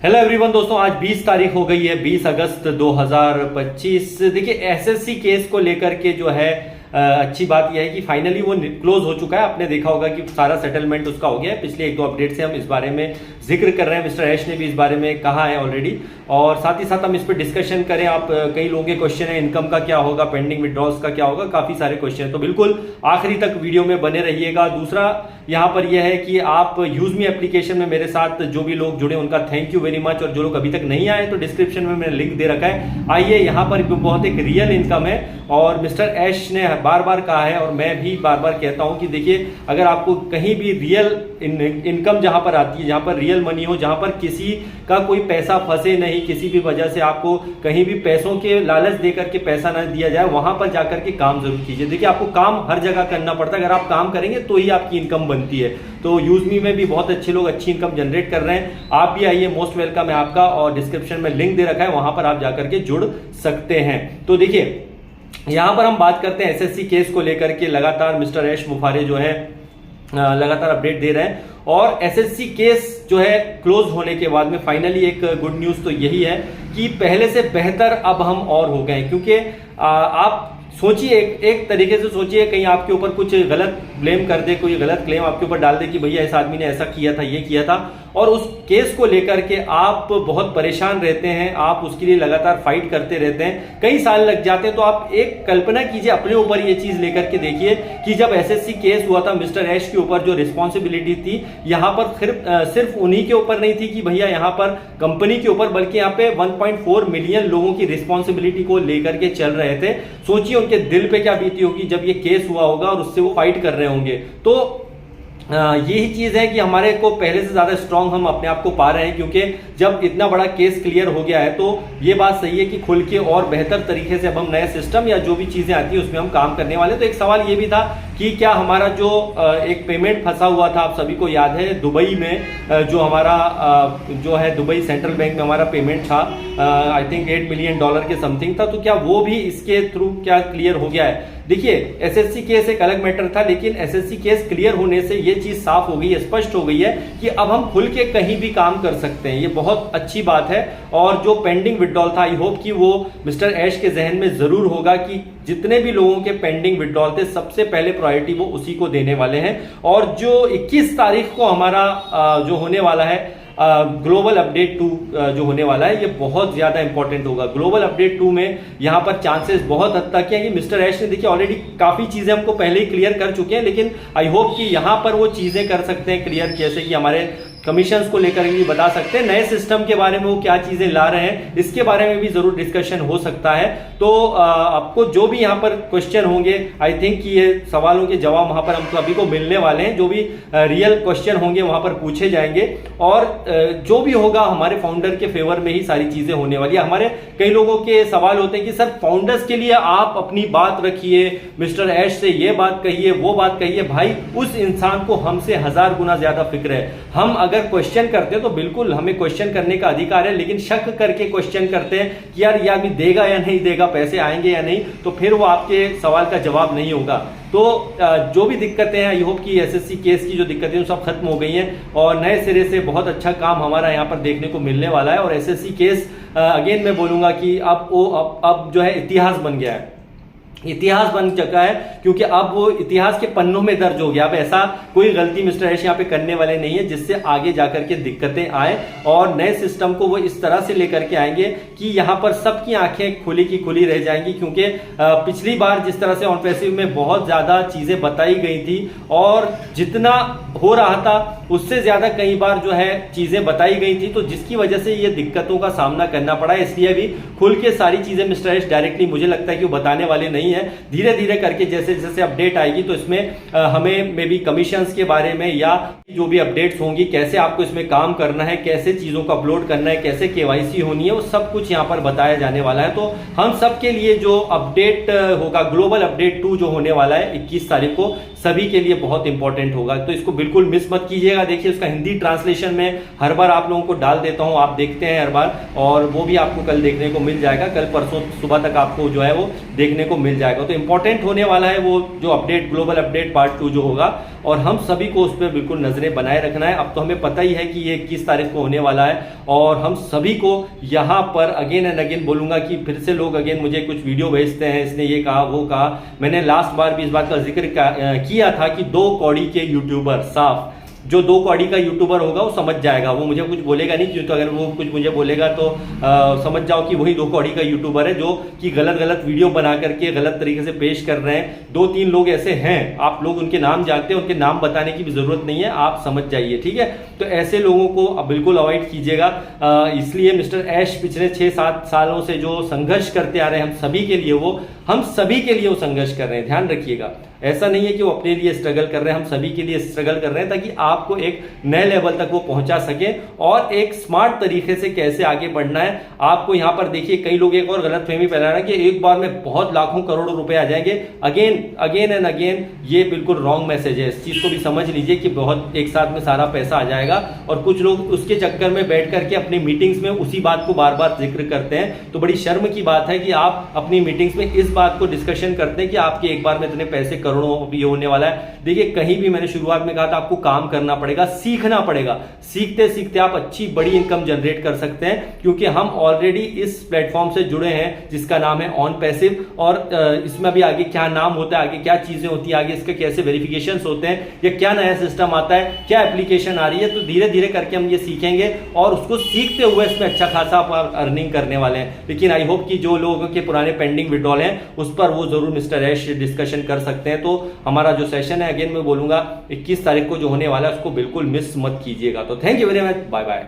Hello everyone दोस्तों, आज 20 तारीख हो गई है, 20 अगस्त 2025। देखिए एसएससी केस को लेकर के जो है अच्छी बात यह है कि फाइनली वो क्लोज हो चुका है। आपने देखा होगा कि सारा सेटलमेंट उसका हो गया है। पिछले एक दो अपडेट से हम इस बारे में जिक्र कर रहे हैं। मिस्टर ऐश ने भी इस बारे में कहा है ऑलरेडी, और साथ ही साथ हम इस पर डिस्कशन करें। आप कई लोगों के क्वेश्चन है, इनकम का क्या होगा, पेंडिंग विड्रॉल्स का क्या होगा, काफी सारे क्वेश्चन है, तो बिल्कुल आखिरी तक वीडियो में बने रहिएगा। दूसरा यहाँ पर यह है कि आप यूज मी एप्लीकेशन में मेरे साथ जो भी लोग जुड़े उनका थैंक यू वेरी मच, और जो लोग अभी तक नहीं आए तो डिस्क्रिप्शन में मैंने लिंक दे रखा है। आइए, यहाँ पर बहुत एक रियल इनकम है, और मिस्टर ऐश ने बार बार कहा है और मैं भी बार बार कहता हूं कि देखिए, अगर आपको कहीं भी रियल इनकम जहां पर आती है, जहां पर रियल मनी हो, जहां पर किसी का कोई पैसा फंसे नहीं, किसी भी वजह से आपको कहीं भी पैसों के लालच देकर के पैसा ना दिया जाए, वहां पर जाकर के काम जरूर कीजिए। देखिए, आपको काम हर जगह करना पड़ता है, अगर आप काम करेंगे तो ही आपकी इनकम बनती है। तो यूजमी में भी बहुत अच्छे लोग अच्छी इनकम जनरेट कर रहे हैं। आप भी आइए, मोस्ट वेलकम है आपका, और डिस्क्रिप्शन में लिंक दे रखा है, वहां पर आप जाकर के जुड़ सकते हैं। तो देखिए, यहां पर हम बात करते हैं एसएससी केस को लेकर के। लगातार मिस्टर ऐश मुफारे जो है लगातार अपडेट दे रहे हैं, और एसएससी केस जो है क्लोज होने के बाद में फाइनली एक गुड न्यूज तो यही है कि पहले से बेहतर अब हम और हो गए। क्योंकि आप सोचिए, एक तरीके से सोचिए, कहीं आपके ऊपर कुछ गलत ब्लेम कर दे, कोई गलत क्लेम आपके ऊपर डाल दे कि भैया इस आदमी ने ऐसा किया था, ये किया था, और उस केस को लेकर के आप बहुत परेशान रहते हैं, आप उसके लिए लगातार फाइट करते रहते हैं, कई साल लग जाते हैं। तो आप एक कल्पना कीजिए, अपने ऊपर ये चीज लेकर के देखिए कि जब एसएससी केस हुआ था, मिस्टर ऐश के ऊपर जो रिस्पॉन्सिबिलिटी थी यहां पर सिर्फ उन्हीं के ऊपर नहीं थी कि भैया यहां पर कंपनी के ऊपर, बल्कि यहां पे 1.4 मिलियन लोगों की रिस्पॉन्सिबिलिटी को लेकर के चल रहे थे। सोचिए उनके दिल पे क्या बीती होगी जब ये केस हुआ होगा और उससे वो फाइट कर रहे होंगे। तो यही चीज है कि हमारे को पहले से ज्यादा स्ट्रांग हम अपने आप को पा रहे हैं, क्योंकि जब इतना बड़ा केस क्लियर हो गया है तो ये बात सही है कि खुल के और बेहतर तरीके से अब हम नए सिस्टम या जो भी चीजें आती है उसमें हम काम करने वाले। तो एक सवाल ये भी था कि क्या हमारा जो एक पेमेंट फंसा हुआ था, आप सभी को याद है, दुबई में जो हमारा जो है दुबई सेंट्रल बैंक में हमारा पेमेंट था, आई थिंक $8 मिलियन के समथिंग था, तो क्या वो भी इसके थ्रू क्या क्लियर हो गया है? देखिए, एसएससी केस एक अलग मैटर था, लेकिन एसएससी केस क्लियर होने से ये चीज साफ हो गई है, स्पष्ट हो गई है कि अब हम खुल के कहीं भी काम कर सकते हैं। ये बहुत अच्छी बात है। और जो पेंडिंग विड्रॉल था, आई होप कि वो मिस्टर ऐश के जहन में जरूर होगा कि जितने भी लोगों के पेंडिंग विड्रॉल थे, सबसे पहले प्रायोरिटी वो उसी को देने वाले हैं। और जो 21 तारीख को हमारा जो होने वाला है ग्लोबल अपडेट 2 जो होने वाला है, ये बहुत ज्यादा इंपॉर्टेंट होगा। ग्लोबल अपडेट 2 में यहां पर चांसेस बहुत हद तक है कि मिस्टर ऐश ने देखिए ऑलरेडी काफी चीजें हमको पहले ही क्लियर कर चुके हैं, लेकिन आई होप कि यहां पर वो चीजें कर सकते हैं क्लियर, जैसे कि हमारे कमीशंस को लेकर भी बता सकते हैं, नए सिस्टम के बारे में वो क्या चीजें ला रहे हैं, इसके बारे में भी जरूर डिस्कशन हो सकता है। तो आपको जो भी यहाँ पर क्वेश्चन होंगे, आई थिंक कि ये सवालों के जवाब वहां पर हम सभी को मिलने वाले हैं। जो भी रियल क्वेश्चन होंगे वहां पर पूछे जाएंगे, और जो भी होगा हमारे फाउंडर के फेवर में ही सारी चीजें होने वाली है। हमारे कई लोगों के सवाल होते हैं कि सर फाउंडर्स के लिए आप अपनी बात रखिए, मिस्टर ऐश से ये बात कहिए, वो बात कहिए। भाई, उस इंसान को हमसे 1000 गुना ज्यादा फिक्र है। हम अगर क्वेश्चन करते हैं तो बिल्कुल हमें क्वेश्चन करने का अधिकार है, लेकिन शक करके क्वेश्चन करते हैं कि यार ये आदमी देगा या नहीं देगा, पैसे आएंगे या नहीं, तो फिर वो आपके सवाल का जवाब नहीं होगा। तो जो भी दिक्कतें हैं, आई होप कि एसएससी केस की जो दिक्कतें हैं सब खत्म हो गई हैं, और नए सिरे से बहुत अच्छा काम हमारा यहाँ पर देखने को मिलने वाला है। और एसएससी केस अगेन मैं बोलूंगा कि अब जो है इतिहास बन गया है, इतिहास बन चुका है, क्योंकि अब वो इतिहास के पन्नों में दर्ज हो गया। अब ऐसा कोई गलती मिस्टर ऐश यहाँ पे करने वाले नहीं है जिससे आगे जाकर के दिक्कतें आए, और नए सिस्टम को वो इस तरह से लेकर के आएंगे कि यहाँ पर सबकी आंखें खुली की खुली रह जाएंगी। क्योंकि पिछली बार जिस तरह से ऑन पैसिव में बहुत ज्यादा चीजें बताई गई थी, और जितना हो रहा था उससे ज्यादा कई बार जो है चीजें बताई गई थी, तो जिसकी वजह से ये दिक्कतों का सामना करना पड़ा। इसलिए भी खुल के सारी चीजें मिस्टर ऐश डायरेक्टली मुझे लगता है कि वो बताने वाले नहीं है। धीरे धीरे करके जैसे जैसे अपडेट आएगी तो इसमें हमें मे बी कमीशंस के बारे में या जो भी अपडेट्स होंगी, कैसे आपको इसमें काम करना है, कैसे चीजों को अपलोड करना है, कैसे केवाईसी होनी है, वो सब कुछ यहाँ पर बताया जाने वाला है। तो हम सब के लिए जो अपडेट होगा, ग्लोबल अपडेट 2 जो होने वाला है 21 तारीख को, सभी के लिए बहुत इंपॉर्टेंट होगा। तो इसको बिल्कुल मिस मत कीजिएगा। देखिए, उसका हिंदी ट्रांसलेशन में हर बार आप लोगों को डाल देता हूं, आप देखते हैं हर बार, और वो भी आपको कल देखने को मिल जाएगा। कल परसों सुबह तक आपको जो है वो देखने को मिल जाएगा। तो इंपॉर्टेंट होने वाला है वो जो अपडेट, ग्लोबल अपडेट पार्ट 2 जो होगा, और हम सभी को उस पर बिल्कुल नजरें बनाए रखना है। अब तो हमें पता ही है कि ये 21 तारीख को होने वाला है, और हम सभी को यहाँ पर अगेन एंड अगेन बोलूंगा कि फिर से लोग अगेन मुझे कुछ वीडियो भेजते हैं, इसने ये कहा वो कहा। मैंने लास्ट बार भी इस बात का जिक्र किया था कि 2 कौड़ी के यूट्यूबर, साफ जो 2 कौड़ी का यूट्यूबर होगा वो समझ जाएगा, वो मुझे कुछ बोलेगा नहीं, क्योंकि तो अगर वो कुछ मुझे बोलेगा तो समझ जाओ कि वही 2 कौड़ी का यूट्यूबर है जो कि गलत गलत वीडियो बना करके गलत तरीके से पेश कर रहे हैं। 2-3 लोग ऐसे हैं, आप लोग उनके नाम जानते हैं, उनके नाम बताने की भी जरूरत नहीं है, आप समझ जाइए, ठीक है। तो ऐसे लोगों को बिल्कुल अवॉइड कीजिएगा। इसलिए मिस्टर ऐश पिछले 6-7 सालों से जो संघर्ष करते आ रहे हैं हम सभी के लिए, वो संघर्ष कर रहे हैं, ध्यान रखिएगा। ऐसा नहीं है कि वो अपने लिए स्ट्रगल कर रहे हैं, हम सभी के लिए स्ट्रगल कर रहे हैं ताकि आपको एक नए लेवल तक वो पहुंचा सके और एक स्मार्ट तरीके से कैसे आगे बढ़ना है। आपको यहां पर देखिए कई लोग एक और गलत फहमी फैला रहे हैं कि एक बार में बहुत लाखों करोड़ों रुपए आ जाएंगे। अगेन एंड अगेन ये बिल्कुल रॉन्ग मैसेज है, इस चीज को भी समझ लीजिए कि बहुत एक साथ में सारा पैसा आ जाएगा। और कुछ लोग उसके चक्कर में बैठ करके अपनी मीटिंग्स में उसी बात को बार बार जिक्र करते हैं, तो बड़ी शर्म की बात है कि आप अपनी मीटिंग्स में इस बात को डिस्कशन करते हैं कि आपके एक बार में इतने पैसे करोड़ों ये होने वाला है। देखिए कहीं भी मैंने शुरुआत में कहा था आपको काम करना पड़ेगा, सीखना पड़ेगा, सीखते सीखते आप अच्छी बड़ी इनकम जनरेट कर सकते हैं। क्योंकि हम ऑलरेडी इस प्लेटफॉर्म से जुड़े हैं जिसका नाम है ऑन पैसिव, और इसमें भी आगे क्या नाम होता है, आगे क्या चीजें होती है, आगे इसके कैसे वेरिफिकेशन होते हैं, या क्या नया सिस्टम आता है, क्या एप्लीकेशन आ रही है। तो धीरे धीरे करके हम ये सीखेंगे और उसको सीखते हुए इसमें अच्छा खासा आप अर्निंग करने वाले हैं। लेकिन आई होप कि जो लोगों के पुराने पेंडिंग विड्रॉल हैं उस पर वो जरूर मिस्टर ऐश डिस्कशन कर सकते हैं। तो हमारा जो सेशन है अगेन मैं बोलूंगा 21 तारीख को जो होने वाला है उसको बिल्कुल मिस मत कीजिएगा। तो thank you very much, bye bye.